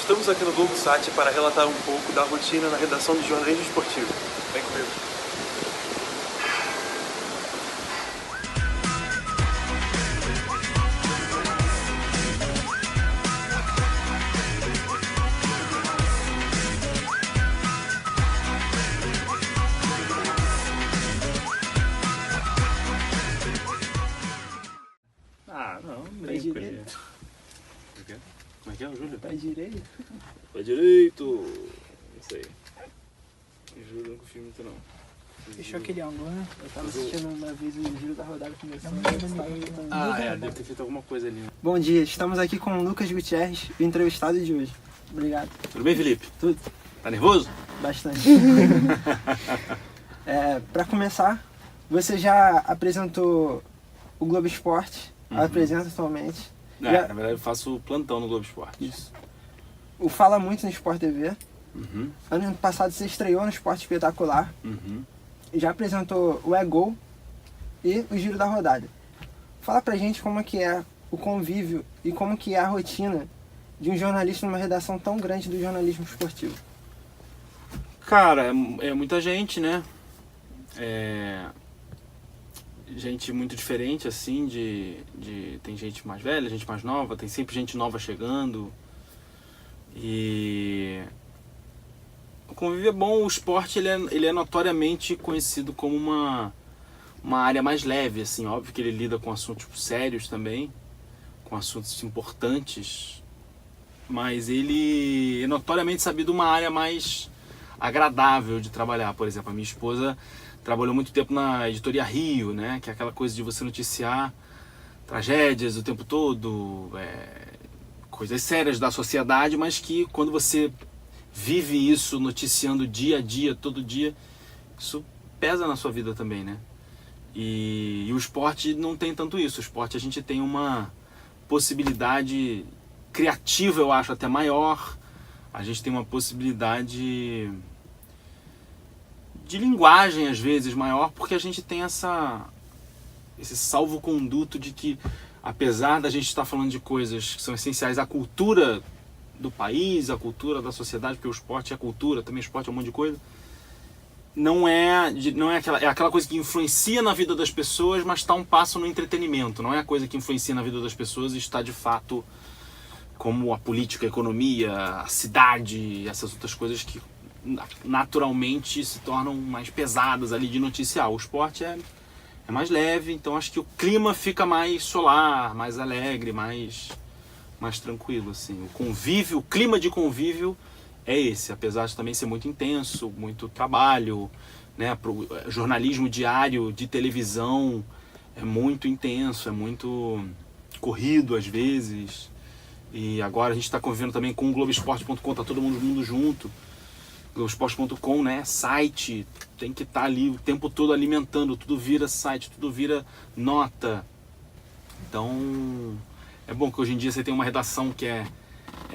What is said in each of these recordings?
Estamos aqui no Globosat para relatar um pouco da rotina na redação do jornalismo esportivo. Vem comigo. Ah, não, Pé direito. Como é que é, Júlio? Pé direito. Pé direito. Isso aí. Júlio, não confio muito não. Fechou aquele ângulo, né? Eu tava assistindo uma vez o giro da rodada começando. Deve ter feito alguma coisa ali. Bom dia, estamos aqui com o Lucas Gutierrez, o entrevistado de hoje. Obrigado. Tudo bem, Felipe? Tudo. Tá nervoso? Bastante. Para começar, você já apresentou o Globo Esporte, apresenta atualmente. Na verdade eu faço plantão no Globo Esporte. Isso. O Fala Muito no Sport TV. Uhum. Ano passado você estreou no Esporte Espetacular. Uhum. Já apresentou o E-Gol e o Giro da Rodada. Fala pra gente como é que é o convívio e como que é a rotina de um jornalista numa redação tão grande do jornalismo esportivo. Cara, é muita gente, né? Gente muito diferente, assim, tem gente mais velha, gente mais nova, tem sempre gente nova chegando. E o convívio é bom. O esporte ele é notoriamente conhecido como uma área mais leve, assim. Óbvio que ele lida com assuntos sérios também, com assuntos importantes, mas ele é notoriamente sabido uma área mais agradável de trabalhar. Por exemplo, a minha esposa trabalhou muito tempo na Editoria Rio, né? Que é aquela coisa de você noticiar tragédias o tempo todo, coisas sérias da sociedade, mas que quando você vive isso noticiando dia a dia, todo dia, isso pesa na sua vida também, né? E o esporte não tem tanto isso. O esporte a gente tem uma possibilidade criativa, eu acho, até maior. A gente tem uma possibilidade de linguagem, às vezes, maior, porque a gente tem esse salvo-conduto de que, apesar da gente estar falando de coisas que são essenciais à cultura do país, à cultura da sociedade, porque o esporte é cultura, também o esporte é um monte de coisa, não é aquela coisa que influencia na vida das pessoas, mas está um passo no entretenimento. Não é a coisa que influencia na vida das pessoas e está, de fato, como a política, a economia, a cidade, essas outras coisas que naturalmente se tornam mais pesadas ali de noticiar. O esporte é mais leve, então acho que o clima fica mais solar, mais alegre, mais tranquilo, assim. O convívio, o clima de convívio é esse, apesar de também ser muito intenso, muito trabalho, né? Pro jornalismo diário de televisão é muito intenso, é muito corrido às vezes. E agora a gente está convivendo também com o Globoesporte.com, tá todo mundo junto. Globoesporte.com, né? Site, tem que estar ali o tempo todo alimentando, tudo vira site, tudo vira nota. Então é bom que hoje em dia você tem uma redação que é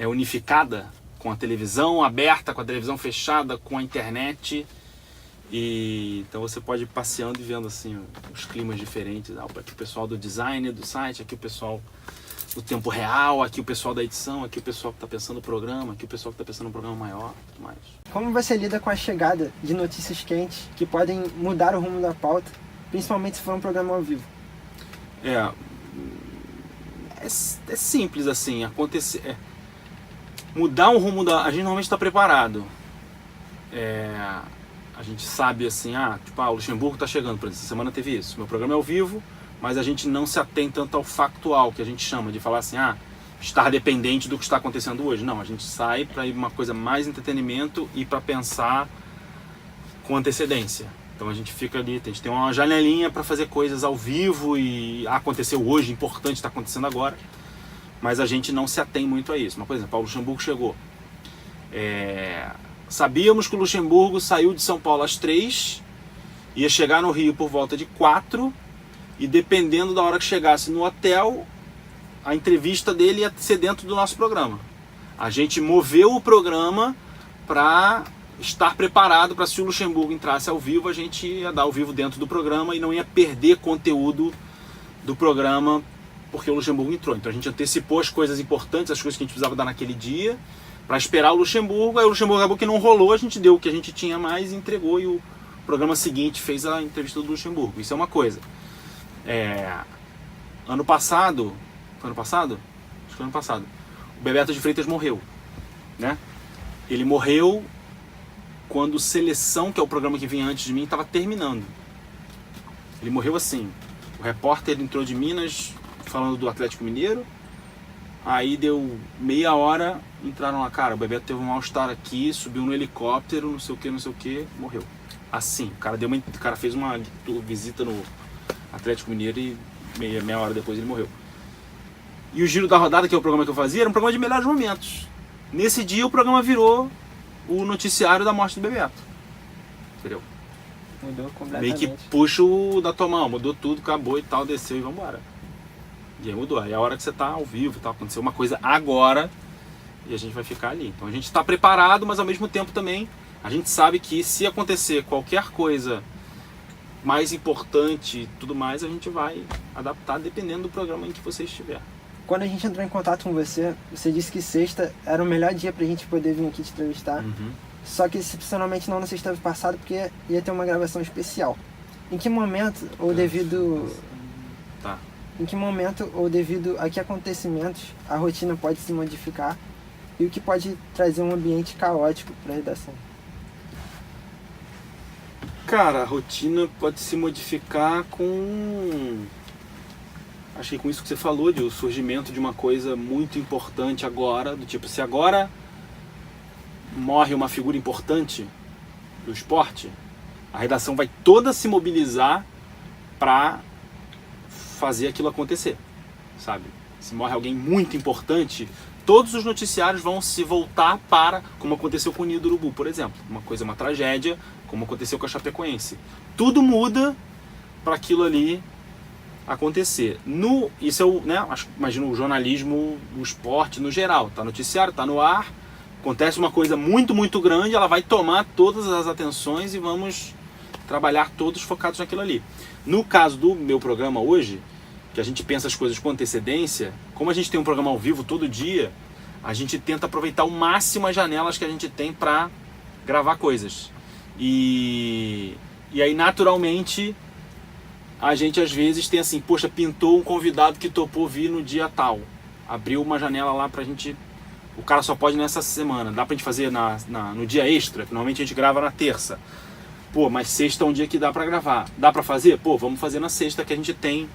unificada, com a televisão aberta, com a televisão fechada, com a internet. E então você pode ir passeando e vendo assim os climas diferentes. Aqui o pessoal do design do site, aqui o pessoal do tempo real, aqui o pessoal da edição, aqui o pessoal que está pensando no programa, aqui o pessoal que está pensando no programa maior, tudo mais. Como você lida com a chegada de notícias quentes que podem mudar o rumo da pauta, principalmente se for um programa ao vivo? É simples assim, mudar o rumo a gente normalmente está preparado. A gente sabe assim, o Luxemburgo está chegando, por exemplo, essa semana teve isso. Meu programa é ao vivo, mas a gente não se atém tanto ao factual, que a gente chama de falar assim, estar dependente do que está acontecendo hoje. Não, a gente sai para ir uma coisa mais entretenimento e para pensar com antecedência. Então a gente fica ali, a gente tem uma janelinha para fazer coisas ao vivo e aconteceu hoje, importante, está acontecendo agora, mas a gente não se atém muito a isso. Mas, por exemplo, o Luxemburgo chegou. Sabíamos que o Luxemburgo saiu de São Paulo às 3, ia chegar no Rio por volta de 4, e dependendo da hora que chegasse no hotel, a entrevista dele ia ser dentro do nosso programa. A gente moveu o programa para estar preparado para, se o Luxemburgo entrasse ao vivo, a gente ia dar ao vivo dentro do programa e não ia perder conteúdo do programa porque o Luxemburgo entrou. Então a gente antecipou as coisas importantes, as coisas que a gente precisava dar naquele dia, para esperar o Luxemburgo. Aí o Luxemburgo acabou que não rolou, a gente deu o que a gente tinha mais e entregou, e o programa seguinte fez a entrevista do Luxemburgo. Isso é uma coisa. Ano passado, foi ano passado? Acho que foi ano passado. O Bebeto de Freitas morreu, né? Ele morreu quando Seleção, que é o programa que vinha antes de mim, estava terminando. Ele morreu assim. O repórter entrou de Minas falando do Atlético Mineiro. Aí deu meia hora, entraram lá, cara, o Bebeto teve um mal-estar aqui, subiu no helicóptero, não sei o que, morreu. Assim, o cara fez uma visita no Atlético Mineiro e meia hora depois ele morreu. E o Giro da Rodada, que é o programa que eu fazia, era um programa de melhores momentos. Nesse dia o programa virou o noticiário da morte do Bebeto. Entendeu? Mudou completamente. Meio que puxa o da tua mão, mudou tudo, acabou e tal, desceu e vambora. E aí mudou. Aí é a hora que você tá ao vivo, tá, aconteceu uma coisa agora e a gente vai ficar ali. Então a gente está preparado, mas ao mesmo tempo também a gente sabe que se acontecer qualquer coisa mais importante e tudo mais, a gente vai adaptar dependendo do programa em que você estiver. Quando a gente entrou em contato com você, você disse que sexta era o melhor dia pra gente poder vir aqui te entrevistar. Só que excepcionalmente não na sexta passada, porque ia ter uma gravação especial. Em que momento, ou devido... Tá. Em que momento, ou devido a que acontecimentos, a rotina pode se modificar e o que pode trazer um ambiente caótico para a redação? Cara, a rotina pode se modificar com... Acho que com isso que você falou, de o surgimento de uma coisa muito importante agora, do tipo, se agora morre uma figura importante do esporte, a redação vai toda se mobilizar para fazer aquilo acontecer, sabe? Se morre alguém muito importante, todos os noticiários vão se voltar para, como aconteceu com o Ninho do Urubu, por exemplo, uma tragédia, como aconteceu com a Chapecoense. Tudo muda para aquilo ali acontecer. Isso é o, né? Imagina o jornalismo, o esporte no geral, tá noticiário, tá no ar, acontece uma coisa muito, muito grande, ela vai tomar todas as atenções e vamos trabalhar todos focados naquilo ali. No caso do meu programa hoje, que a gente pensa as coisas com antecedência, como a gente tem um programa ao vivo todo dia, a gente tenta aproveitar ao máximo as janelas que a gente tem para gravar coisas. E aí, naturalmente, a gente às vezes tem assim, poxa, pintou um convidado que topou vir no dia tal. Abriu uma janela lá pra gente... O cara só pode nessa semana. Dá pra gente fazer no dia extra, que normalmente a gente grava na terça. Pô, mas sexta é um dia que dá pra gravar. Dá pra fazer? Pô, vamos fazer na sexta, que a gente tem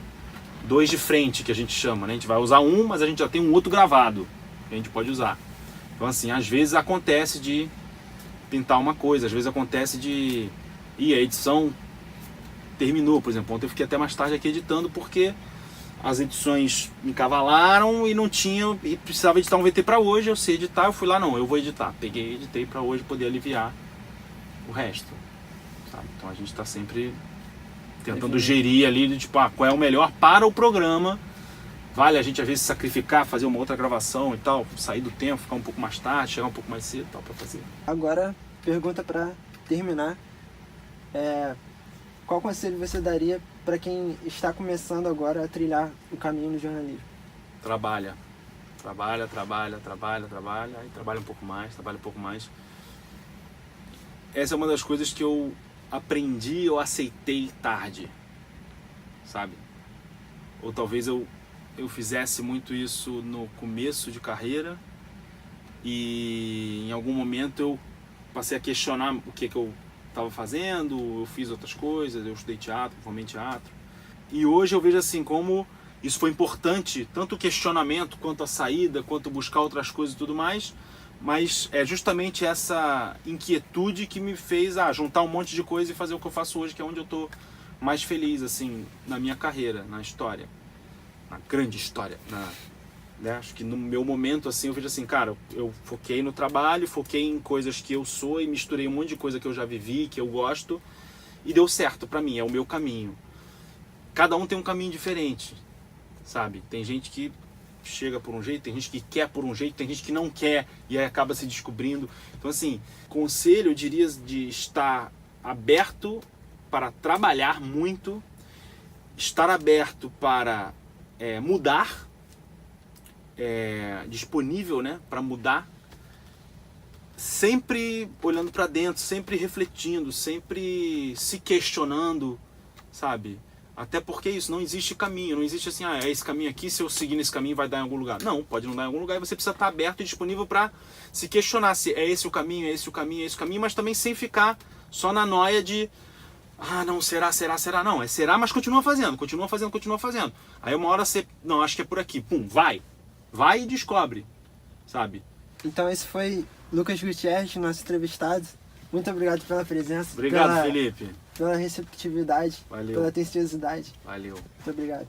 2 de frente, que a gente chama, né? A gente vai usar um, mas a gente já tem um outro gravado, que a gente pode usar. Então assim, às vezes acontece de pintar uma coisa, às vezes acontece de... a edição terminou, por exemplo. Ontem eu fiquei até mais tarde aqui editando, porque as edições me encavalaram e não tinha... E precisava editar um VT pra hoje, eu sei editar, eu fui lá, não, eu vou editar. Peguei e editei pra hoje poder aliviar o resto. Sabe? Então a gente tá sempre tentando gerir ali, de, tipo, qual é o melhor para o programa. Vale a gente às vezes sacrificar, fazer uma outra gravação e tal, sair do tempo, ficar um pouco mais tarde, chegar um pouco mais cedo e tal, pra fazer. Agora, pergunta para terminar. Qual conselho você daria para quem está começando agora a trilhar o caminho no jornalismo? Trabalha, aí trabalha um pouco mais. Essa é uma das coisas que eu aprendi, eu aceitei tarde, sabe? Ou talvez eu fizesse muito isso no começo de carreira e em algum momento eu passei a questionar o que eu estava fazendo, eu fiz outras coisas, eu estudei teatro, formei em teatro. E hoje eu vejo assim como isso foi importante, tanto o questionamento, quanto a saída, quanto buscar outras coisas e tudo mais, mas é justamente essa inquietude que me fez juntar um monte de coisa e fazer o que eu faço hoje, que é onde eu estou mais feliz, assim, na minha carreira, na história, na grande história, né? Acho que no meu momento, assim, eu vejo assim, cara, eu foquei no trabalho, foquei em coisas que eu sou e misturei um monte de coisa que eu já vivi, que eu gosto, e deu certo pra mim, é o meu caminho. Cada um tem um caminho diferente, sabe? Tem gente que chega por um jeito, tem gente que quer por um jeito, tem gente que não quer e aí acaba se descobrindo. Então, assim, conselho, eu diria, de estar aberto para trabalhar muito, estar aberto para mudar, disponível, né, para mudar sempre olhando para dentro, sempre refletindo, sempre se questionando, sabe? Até porque isso, não existe caminho, não existe assim, é esse caminho aqui, se eu seguir nesse caminho vai dar em algum lugar. Não, pode não dar em algum lugar e você precisa estar aberto e disponível para se questionar se é esse o caminho, é esse o caminho, é esse o caminho, mas também sem ficar só na noia de não, será, não, será, mas continua fazendo. Aí uma hora você, não, acho que é por aqui, pum, vai e descobre, sabe? Então esse foi Lucas Gutierrez, nosso entrevistado. Muito obrigado pela presença. Obrigado, Felipe. Pela receptividade, Valeu. pela atenciosidade. Valeu. Muito obrigado.